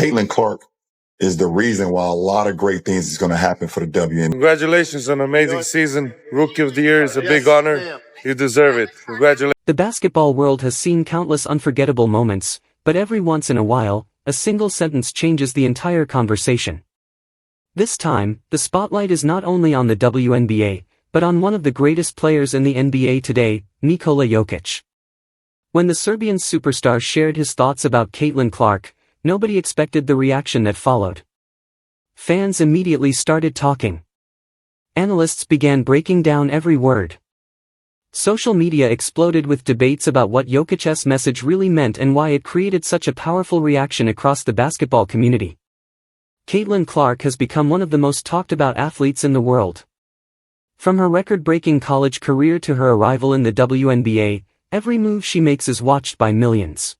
Caitlin Clark is the reason why a lot of great things is going to happen for the WNBA. Congratulations on an amazing season. Rookie of the Year is a big honor. You deserve it. Congratulations. The basketball world has seen countless unforgettable moments, but every once in a while, a single sentence changes the entire conversation. This time, the spotlight is not only on the WNBA, but on one of the greatest players in the NBA today, Nikola Jokić. When the Serbian superstar shared his thoughts about Caitlin Clark, nobody expected the reaction that followed. Fans immediately started talking. Analysts began breaking down every word. Social media exploded with debates about what Jokic's message really meant and why it created such a powerful reaction across the basketball community. Caitlin Clark has become one of the most talked about athletes in the world. From her record-breaking college career to her arrival in the WNBA, every move she makes is watched by millions.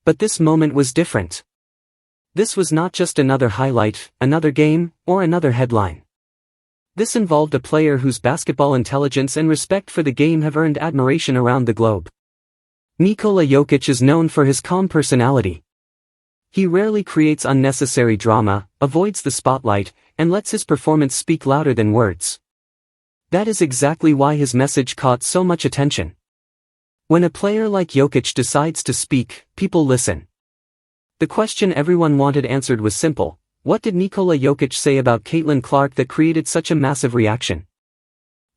But this moment was different. This was not just another highlight, another game, or another headline. This involved a player whose basketball intelligence and respect for the game have earned admiration around the globe. Nikola Jokić is known for his calm personality. He rarely creates unnecessary drama, avoids the spotlight, and lets his performance speak louder than words. That is exactly why his message caught so much attention. When a player like Jokić decides to speak, people listen. The question everyone wanted answered was simple: what did Nikola Jokić say about Caitlin Clark that created such a massive reaction?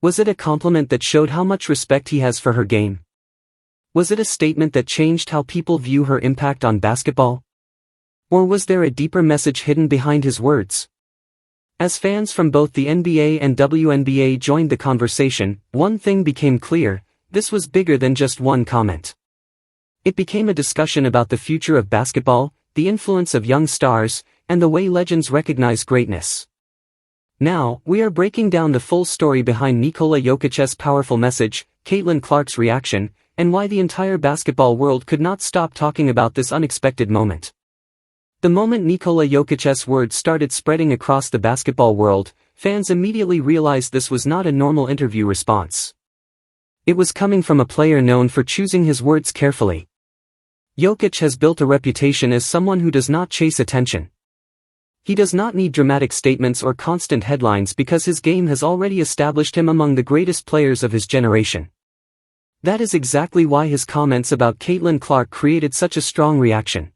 Was it a compliment that showed how much respect he has for her game? Was it a statement that changed how people view her impact on basketball? Or was there a deeper message hidden behind his words? As fans from both the NBA and WNBA joined the conversation, one thing became clear: this was bigger than just one comment. It became a discussion about the future of basketball, the influence of young stars, and the way legends recognize greatness. Now, we are breaking down the full story behind Nikola Jokic's powerful message, Caitlin Clark's reaction, and why the entire basketball world could not stop talking about this unexpected moment. The moment Nikola Jokic's words started spreading across the basketball world, fans immediately realized this was not a normal interview response. It was coming from a player known for choosing his words carefully. Jokić has built a reputation as someone who does not chase attention. He does not need dramatic statements or constant headlines because his game has already established him among the greatest players of his generation. That is exactly why his comments about Caitlin Clark created such a strong reaction.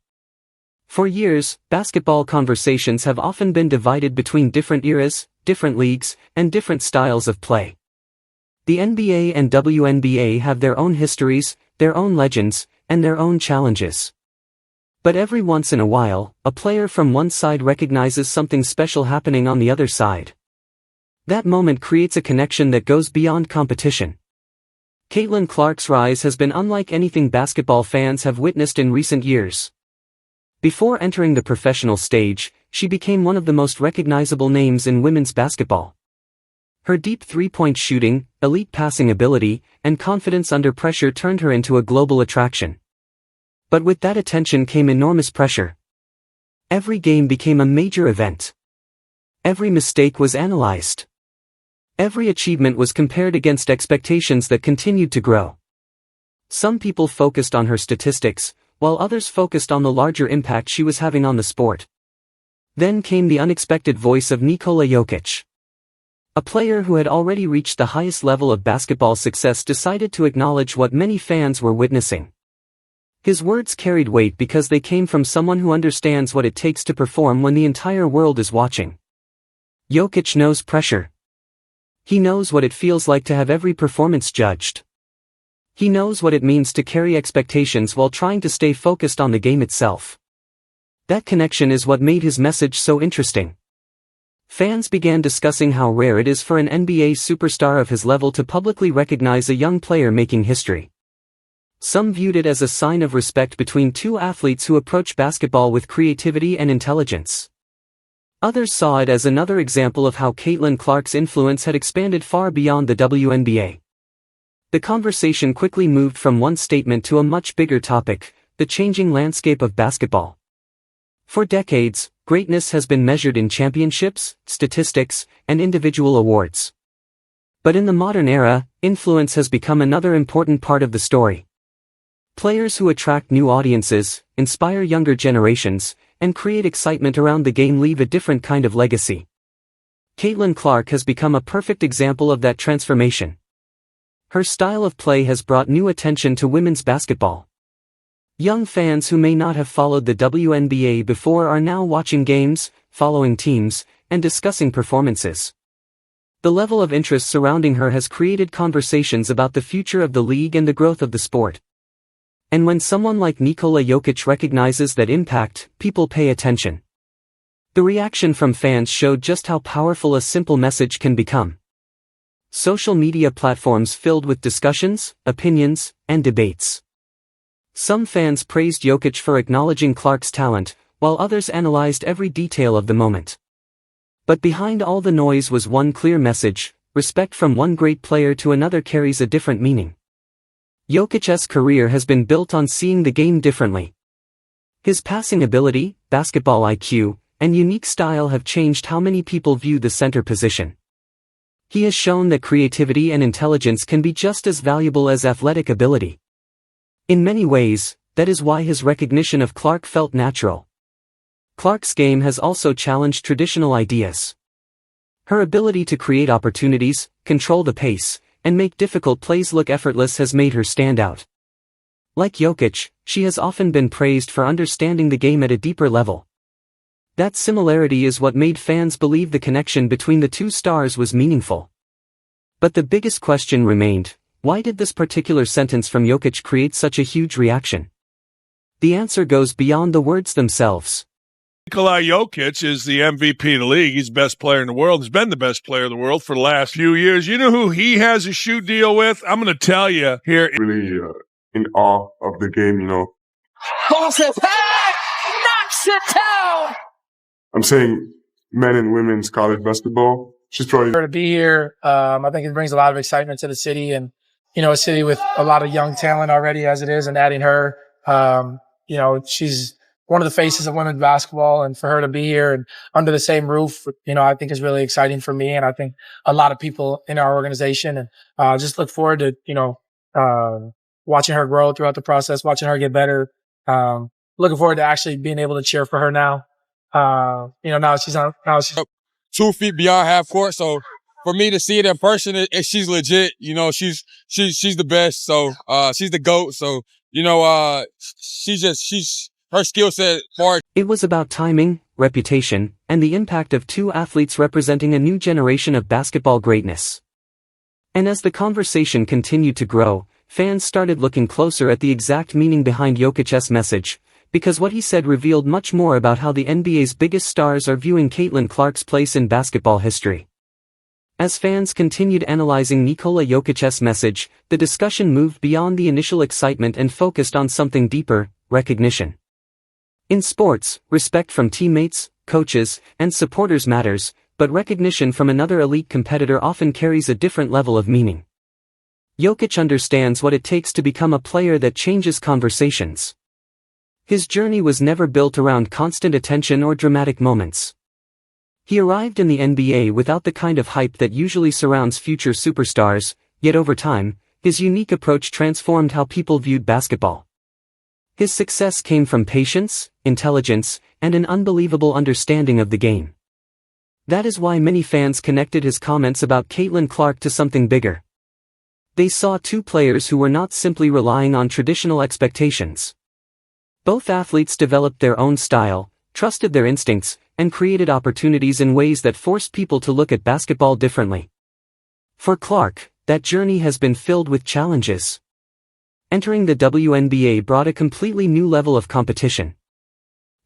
For years, basketball conversations have often been divided between different eras, different leagues, and different styles of play. The NBA and WNBA have their own histories, their own legends, and their own challenges. But every once in a while, a player from one side recognizes something special happening on the other side. That moment creates a connection that goes beyond competition. Caitlin Clark's rise has been unlike anything basketball fans have witnessed in recent years. Before entering the professional stage, she became one of the most recognizable names in women's basketball. Her deep three-point shooting, elite passing ability, and confidence under pressure turned her into a global attraction. But with that attention came enormous pressure. Every game became a major event. Every mistake was analyzed. Every achievement was compared against expectations that continued to grow. Some people focused on her statistics, while others focused on the larger impact she was having on the sport. Then came the unexpected voice of Nikola Jokić. A player who had already reached the highest level of basketball success decided to acknowledge what many fans were witnessing. His words carried weight because they came from someone who understands what it takes to perform when the entire world is watching. Jokić knows pressure. He knows what it feels like to have every performance judged. He knows what it means to carry expectations while trying to stay focused on the game itself. That connection is what made his message so interesting. Fans began discussing how rare it is for an NBA superstar of his level to publicly recognize a young player making history. Some viewed it as a sign of respect between two athletes who approach basketball with creativity and intelligence. Others saw it as another example of how Caitlin Clark's influence had expanded far beyond the WNBA. The conversation quickly moved from one statement to a much bigger topic: the changing landscape of basketball. For decades, greatness has been measured in championships, statistics, and individual awards. But in the modern era, influence has become another important part of the story. Players who attract new audiences, inspire younger generations, and create excitement around the game leave a different kind of legacy. Caitlin Clark has become a perfect example of that transformation. Her style of play has brought new attention to women's basketball. Young fans who may not have followed the WNBA before are now watching games, following teams, and discussing performances. The level of interest surrounding her has created conversations about the future of the league and the growth of the sport. And when someone like Nikola Jokić recognizes that impact, people pay attention. The reaction from fans showed just how powerful a simple message can become. Social media platforms filled with discussions, opinions, and debates. Some fans praised Jokić for acknowledging Clark's talent, while others analyzed every detail of the moment. But behind all the noise was one clear message: respect from one great player to another carries a different meaning. Jokic's career has been built on seeing the game differently. His passing ability, basketball IQ, and unique style have changed how many people view the center position. He has shown that creativity and intelligence can be just as valuable as athletic ability. In many ways, that is why his recognition of Clark felt natural. Clark's game has also challenged traditional ideas. Her ability to create opportunities, control the pace, and make difficult plays look effortless has made her stand out. Like Jokić, she has often been praised for understanding the game at a deeper level. That similarity is what made fans believe the connection between the two stars was meaningful. But the biggest question remained: why did this particular sentence from Jokić create such a huge reaction? The answer goes beyond the words themselves. Nikola Jokić is the MVP of the league. He's the best player in the world. He's been the best player in the world for the last few years. You know who he has a shoe deal with? I'm going to tell you here. Really in awe of the game, Knocks it down! I'm saying men and women's college basketball. She's probably To be here, I think it brings a lot of excitement to the city, and a city with a lot of young talent already as it is, and adding her, she's one of the faces of women's basketball, and for her to be here and under the same roof, I think is really exciting for me, and I think a lot of people in our organization, and just look forward to watching her grow throughout the process, watching her get better. Looking forward to actually being able to cheer for her now. Now she's 2 feet beyond half court. So for me to see it in person, she's legit. She's the best. So she's the GOAT. So her skill set far. It was about timing, reputation, and the impact of two athletes representing a new generation of basketball greatness. And as the conversation continued to grow, fans started looking closer at the exact meaning behind Jokic's message, because what he said revealed much more about how the NBA's biggest stars are viewing Caitlin Clark's place in basketball history. As fans continued analyzing Nikola Jokic's message, the discussion moved beyond the initial excitement and focused on something deeper: recognition. In sports, respect from teammates, coaches, and supporters matters, but recognition from another elite competitor often carries a different level of meaning. Jokić understands what it takes to become a player that changes conversations. His journey was never built around constant attention or dramatic moments. He arrived in the NBA without the kind of hype that usually surrounds future superstars, yet over time, his unique approach transformed how people viewed basketball. His success came from patience, intelligence, and an unbelievable understanding of the game. That is why many fans connected his comments about Caitlin Clark to something bigger. They saw two players who were not simply relying on traditional expectations. Both athletes developed their own style, trusted their instincts, and created opportunities in ways that forced people to look at basketball differently. For Clark, that journey has been filled with challenges. Entering the WNBA brought a completely new level of competition.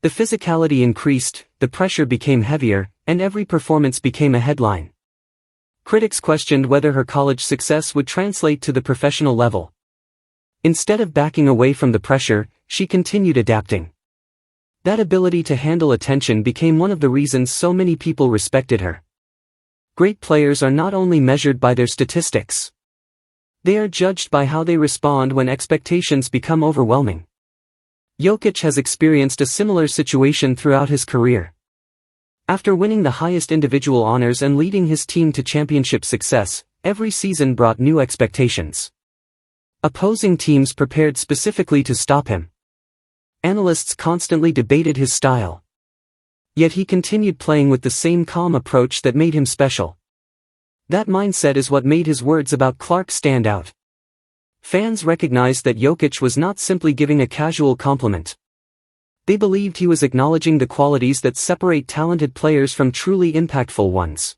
The physicality increased, the pressure became heavier, and every performance became a headline. Critics questioned whether her college success would translate to the professional level. Instead of backing away from the pressure, she continued adapting. That ability to handle attention became one of the reasons so many people respected her. Great players are not only measured by their statistics. They are judged by how they respond when expectations become overwhelming. Jokić has experienced a similar situation throughout his career. After winning the highest individual honors and leading his team to championship success, every season brought new expectations. Opposing teams prepared specifically to stop him. Analysts constantly debated his style. Yet he continued playing with the same calm approach that made him special. That mindset is what made his words about Clark stand out. Fans recognized that Jokic was not simply giving a casual compliment. They believed he was acknowledging the qualities that separate talented players from truly impactful ones.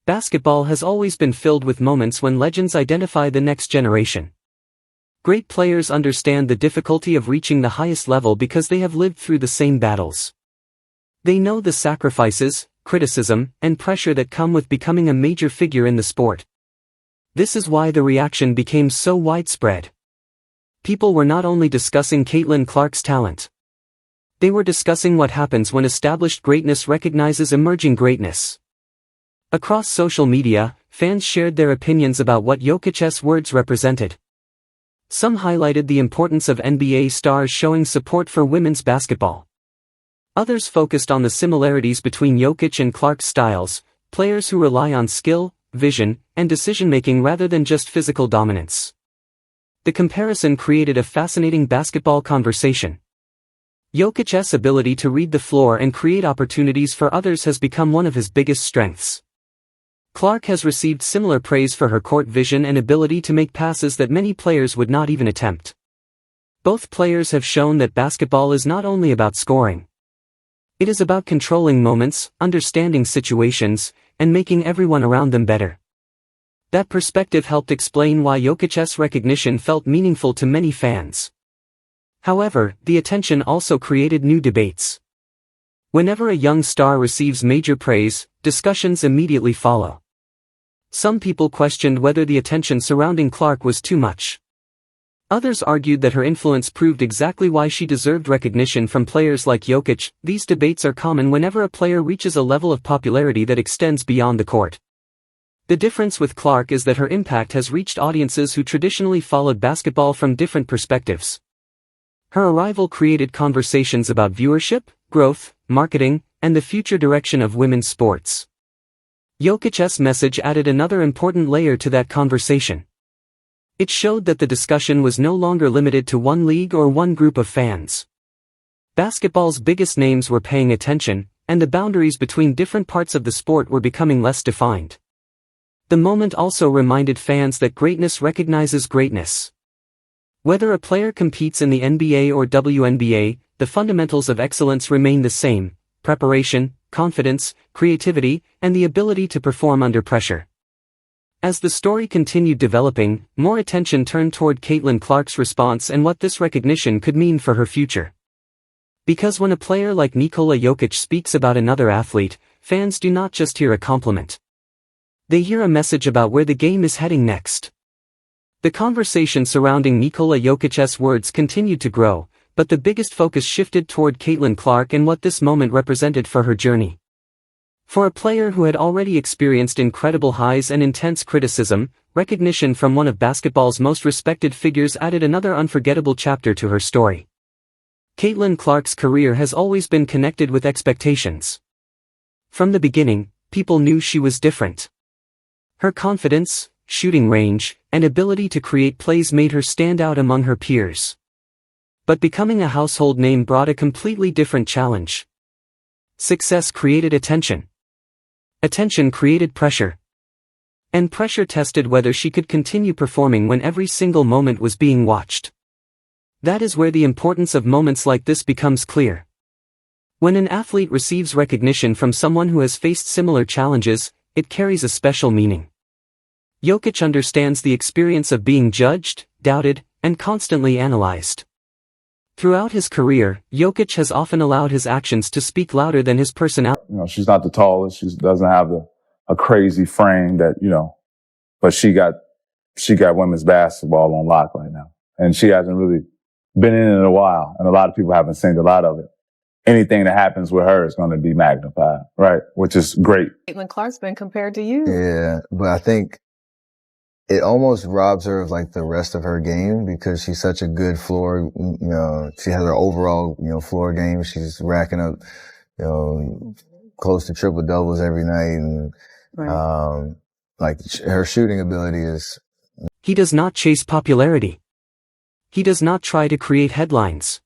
Basketball has always been filled with moments when legends identify the next generation. Great players understand the difficulty of reaching the highest level because they have lived through the same battles. They know the sacrifices, criticism, and pressure that come with becoming a major figure in the sport. This is why the reaction became so widespread. People were not only discussing Caitlin Clark's talent. They were discussing what happens when established greatness recognizes emerging greatness. Across social media, fans shared their opinions about what Jokic's words represented. Some highlighted the importance of NBA stars showing support for women's basketball. Others focused on the similarities between Jokic and Clark's styles, players who rely on skill, vision, and decision-making rather than just physical dominance. The comparison created a fascinating basketball conversation. Jokic's ability to read the floor and create opportunities for others has become one of his biggest strengths. Clark has received similar praise for her court vision and ability to make passes that many players would not even attempt. Both players have shown that basketball is not only about scoring. It is about controlling moments, understanding situations, and making everyone around them better. That perspective helped explain why Jokic's recognition felt meaningful to many fans. However, the attention also created new debates. Whenever a young star receives major praise, discussions immediately follow. Some people questioned whether the attention surrounding Clark was too much. Others argued that her influence proved exactly why she deserved recognition from players like Jokic. These debates are common whenever a player reaches a level of popularity that extends beyond the court. The difference with Clark is that her impact has reached audiences who traditionally followed basketball from different perspectives. Her arrival created conversations about viewership, growth, marketing, and the future direction of women's sports. Jokic's message added another important layer to that conversation. It showed that the discussion was no longer limited to one league or one group of fans. Basketball's biggest names were paying attention, and the boundaries between different parts of the sport were becoming less defined. The moment also reminded fans that greatness recognizes greatness. Whether a player competes in the NBA or WNBA, the fundamentals of excellence remain the same: preparation, confidence, creativity, and the ability to perform under pressure. As the story continued developing, more attention turned toward Caitlin Clark's response and what this recognition could mean for her future. Because when a player like Nikola Jokić speaks about another athlete, fans do not just hear a compliment. They hear a message about where the game is heading next. The conversation surrounding Nikola Jokic's words continued to grow, but the biggest focus shifted toward Caitlin Clark and what this moment represented for her journey. For a player who had already experienced incredible highs and intense criticism, recognition from one of basketball's most respected figures added another unforgettable chapter to her story. Caitlin Clark's career has always been connected with expectations. From the beginning, people knew she was different. Her confidence, shooting range, and ability to create plays made her stand out among her peers. But becoming a household name brought a completely different challenge. Success created attention. Attention created pressure. And pressure tested whether she could continue performing when every single moment was being watched. That is where the importance of moments like this becomes clear. When an athlete receives recognition from someone who has faced similar challenges, it carries a special meaning. Jokic understands the experience of being judged, doubted, and constantly analyzed. Throughout his career, Jokic has often allowed his actions to speak louder than his personality. She's not the tallest. She doesn't have a crazy frame that, but she got women's basketball on lock right now. And she hasn't really been in a while. And a lot of people haven't seen a lot of it. Anything that happens with her is going to be magnified, right? Which is great. Caitlin Clark's been compared to you. Yeah, but I think it almost robs her of like the rest of her game because she's such a good floor, she has her overall, floor game. She's racking up, close to triple doubles every night. And, her shooting ability is. He does not chase popularity. He does not try to create headlines.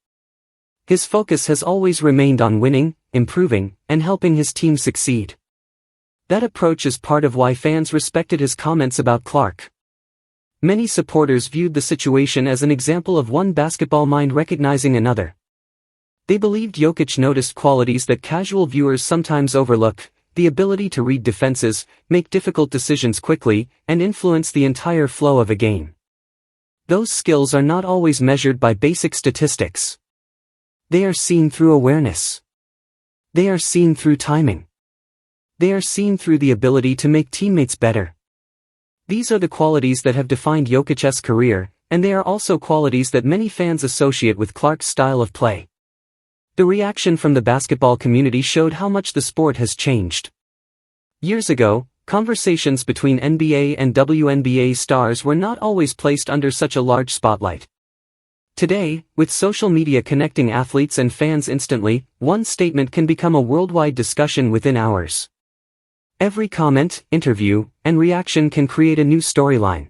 His focus has always remained on winning, improving, and helping his team succeed. That approach is part of why fans respected his comments about Clark. Many supporters viewed the situation as an example of one basketball mind recognizing another. They believed Jokic noticed qualities that casual viewers sometimes overlook: the ability to read defenses, make difficult decisions quickly, and influence the entire flow of a game. Those skills are not always measured by basic statistics. They are seen through awareness. They are seen through timing. They are seen through the ability to make teammates better. These are the qualities that have defined Jokic's career, and they are also qualities that many fans associate with Clark's style of play. The reaction from the basketball community showed how much the sport has changed. Years ago, conversations between NBA and WNBA stars were not always placed under such a large spotlight. Today, with social media connecting athletes and fans instantly, one statement can become a worldwide discussion within hours. Every comment, interview, and reaction can create a new storyline.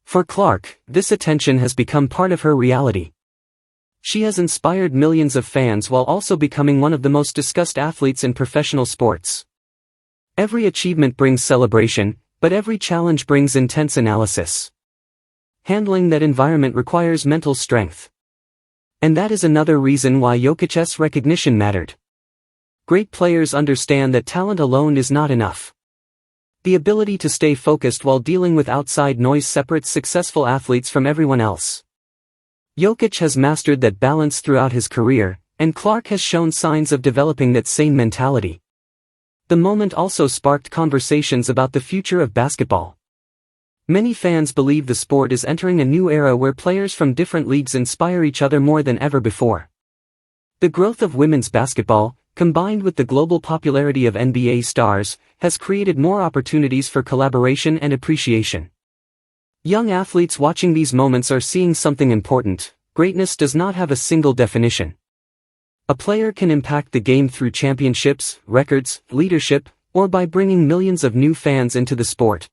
For Clark, this attention has become part of her reality. She has inspired millions of fans while also becoming one of the most discussed athletes in professional sports. Every achievement brings celebration, but every challenge brings intense analysis. Handling that environment requires mental strength. And that is another reason why Jokic's recognition mattered. Great players understand that talent alone is not enough. The ability to stay focused while dealing with outside noise separates successful athletes from everyone else. Jokic has mastered that balance throughout his career, and Clark has shown signs of developing that same mentality. The moment also sparked conversations about the future of basketball. Many fans believe the sport is entering a new era where players from different leagues inspire each other more than ever before. The growth of women's basketball, combined with the global popularity of NBA stars, has created more opportunities for collaboration and appreciation. Young athletes watching these moments are seeing something important: greatness does not have a single definition. A player can impact the game through championships, records, leadership, or by bringing millions of new fans into the sport.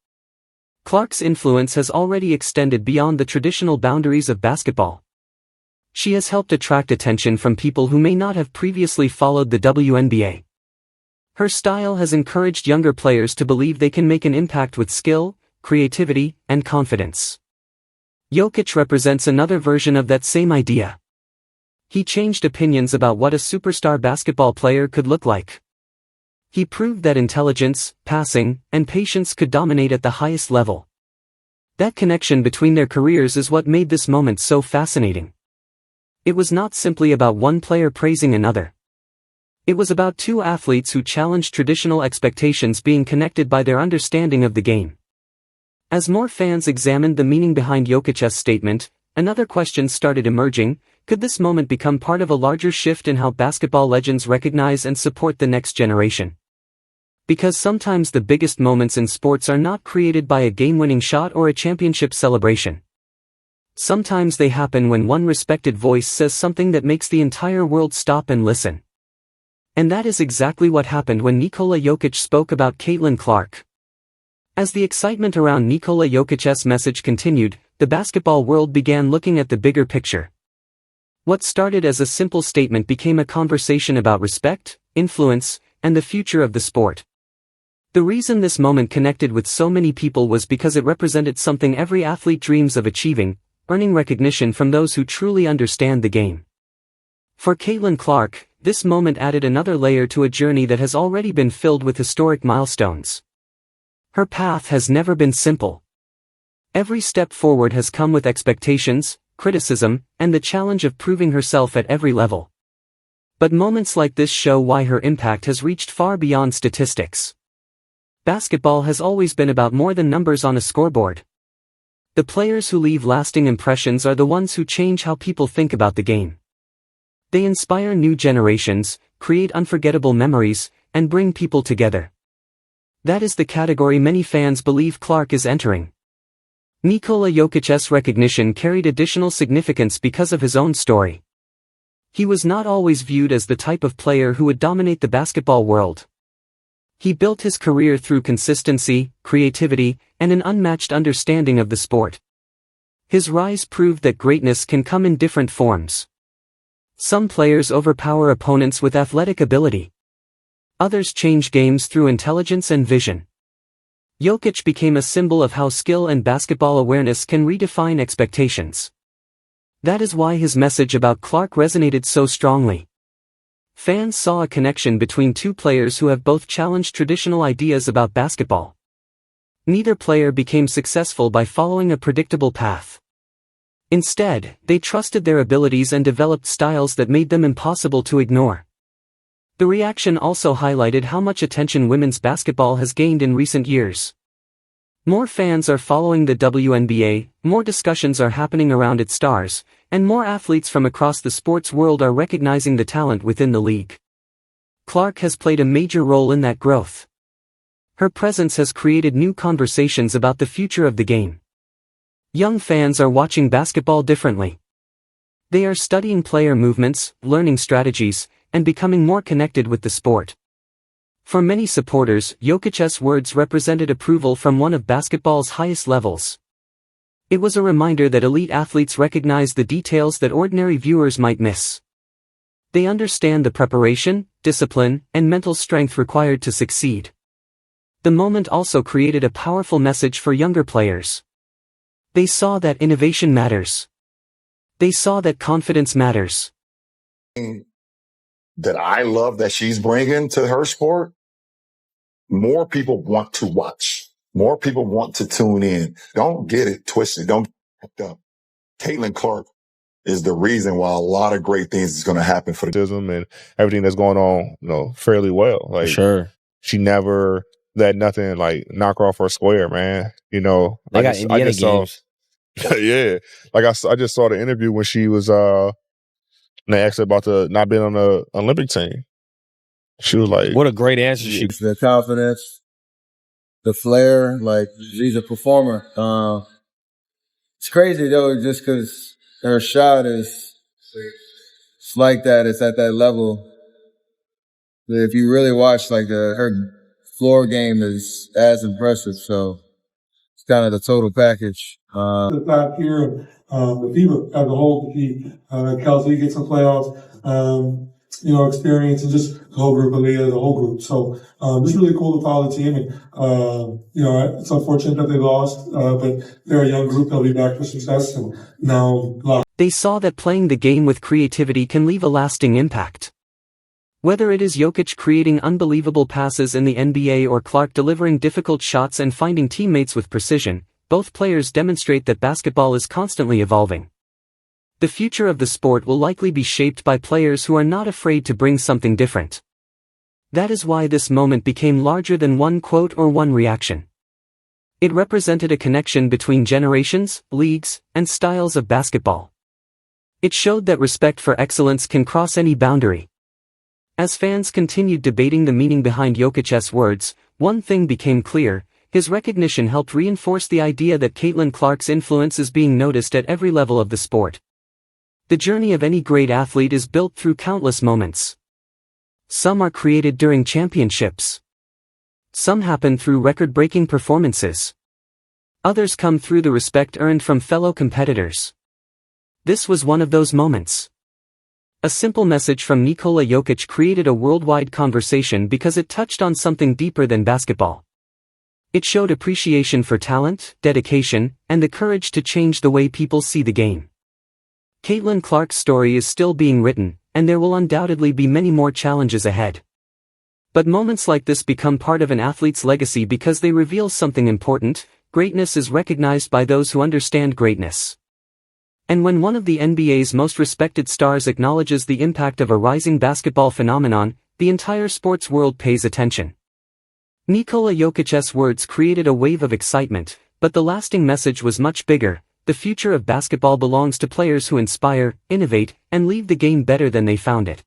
Clark's influence has already extended beyond the traditional boundaries of basketball. She has helped attract attention from people who may not have previously followed the WNBA. Her style has encouraged younger players to believe they can make an impact with skill, creativity, and confidence. Jokic represents another version of that same idea. He changed opinions about what a superstar basketball player could look like. He proved that intelligence, passing, and patience could dominate at the highest level. That connection between their careers is what made this moment so fascinating. It was not simply about one player praising another. It was about two athletes who challenged traditional expectations being connected by their understanding of the game. As more fans examined the meaning behind Jokic's statement, another question started emerging: could this moment become part of a larger shift in how basketball legends recognize and support the next generation? Because sometimes the biggest moments in sports are not created by a game-winning shot or a championship celebration. Sometimes they happen when one respected voice says something that makes the entire world stop and listen. And that is exactly what happened when Nikola Jokić spoke about Caitlin Clark. As the excitement around Nikola Jokic's message continued, the basketball world began looking at the bigger picture. What started as a simple statement became a conversation about respect, influence, and the future of the sport. The reason this moment connected with so many people was because it represented something every athlete dreams of achieving: earning recognition from those who truly understand the game. For Caitlin Clark, this moment added another layer to a journey that has already been filled with historic milestones. Her path has never been simple. Every step forward has come with expectations, criticism, and the challenge of proving herself at every level. But moments like this show why her impact has reached far beyond statistics. Basketball has always been about more than numbers on a scoreboard. The players who leave lasting impressions are the ones who change how people think about the game. They inspire new generations, create unforgettable memories, and bring people together. That is the category many fans believe Clark is entering. Nikola Jokic's recognition carried additional significance because of his own story. He was not always viewed as the type of player who would dominate the basketball world. He built his career through consistency, creativity, and an unmatched understanding of the sport. His rise proved that greatness can come in different forms. Some players overpower opponents with athletic ability. Others change games through intelligence and vision. Jokic became a symbol of how skill and basketball awareness can redefine expectations. That is why his message about Clark resonated so strongly. Fans saw a connection between two players who have both challenged traditional ideas about basketball. Neither player became successful by following a predictable path. Instead, they trusted their abilities and developed styles that made them impossible to ignore. The reaction also highlighted how much attention women's basketball has gained in recent years. More fans are following the WNBA, more discussions are happening around its stars, and more athletes from across the sports world are recognizing the talent within the league. Clark has played a major role in that growth. Her presence has created new conversations about the future of the game. Young fans are watching basketball differently. They are studying player movements, learning strategies, and becoming more connected with the sport. For many supporters, Jokic's words represented approval from one of basketball's highest levels. It was a reminder that elite athletes recognize the details that ordinary viewers might miss. They understand the preparation, discipline, and mental strength required to succeed. The moment also created a powerful message for younger players. They saw that innovation matters. They saw that confidence matters. That I love that she's bringing to her sport, more people want to watch. More people want to tune in. Don't get it twisted. Don't get it up. Caitlin Clark is the reason why a lot of great things is going to happen for the and everything that's going on, fairly well. Like, sure. She never let nothing like knock her off her square, man. They got Indiana games. Yeah. Like I just saw the interview when she was and they asked her about not being on the Olympic team. She was like, what a great answer. The confidence, the flair, like she's a performer. It's crazy though, just because her shot is it's like that, it's at that level. If you really watch, like her floor game is as impressive. So it's kind of the total package. The fact here, the FIBA as a whole, Kelsey gets some playoffs, experience, and just the whole group, Aaliyah, the whole group. So it's really cool to follow the team. And, it's unfortunate that they lost, but they're a young group. They'll be back for success. And now, they saw that playing the game with creativity can leave a lasting impact. Whether it is Jokic creating unbelievable passes in the NBA or Clark delivering difficult shots and finding teammates with precision, both players demonstrate that basketball is constantly evolving. The future of the sport will likely be shaped by players who are not afraid to bring something different. That is why this moment became larger than one quote or one reaction. It represented a connection between generations, leagues, and styles of basketball. It showed that respect for excellence can cross any boundary. As fans continued debating the meaning behind Jokic's words, one thing became clear: his recognition helped reinforce the idea that Caitlin Clark's influence is being noticed at every level of the sport. The journey of any great athlete is built through countless moments. Some are created during championships. Some happen through record-breaking performances. Others come through the respect earned from fellow competitors. This was one of those moments. A simple message from Nikola Jokić created a worldwide conversation because it touched on something deeper than basketball. It showed appreciation for talent, dedication, and the courage to change the way people see the game. Caitlin Clark's story is still being written, and there will undoubtedly be many more challenges ahead. But moments like this become part of an athlete's legacy because they reveal something important: greatness is recognized by those who understand greatness. And when one of the NBA's most respected stars acknowledges the impact of a rising basketball phenomenon, the entire sports world pays attention. Nikola Jokic's words created a wave of excitement, but the lasting message was much bigger: the future of basketball belongs to players who inspire, innovate, and leave the game better than they found it.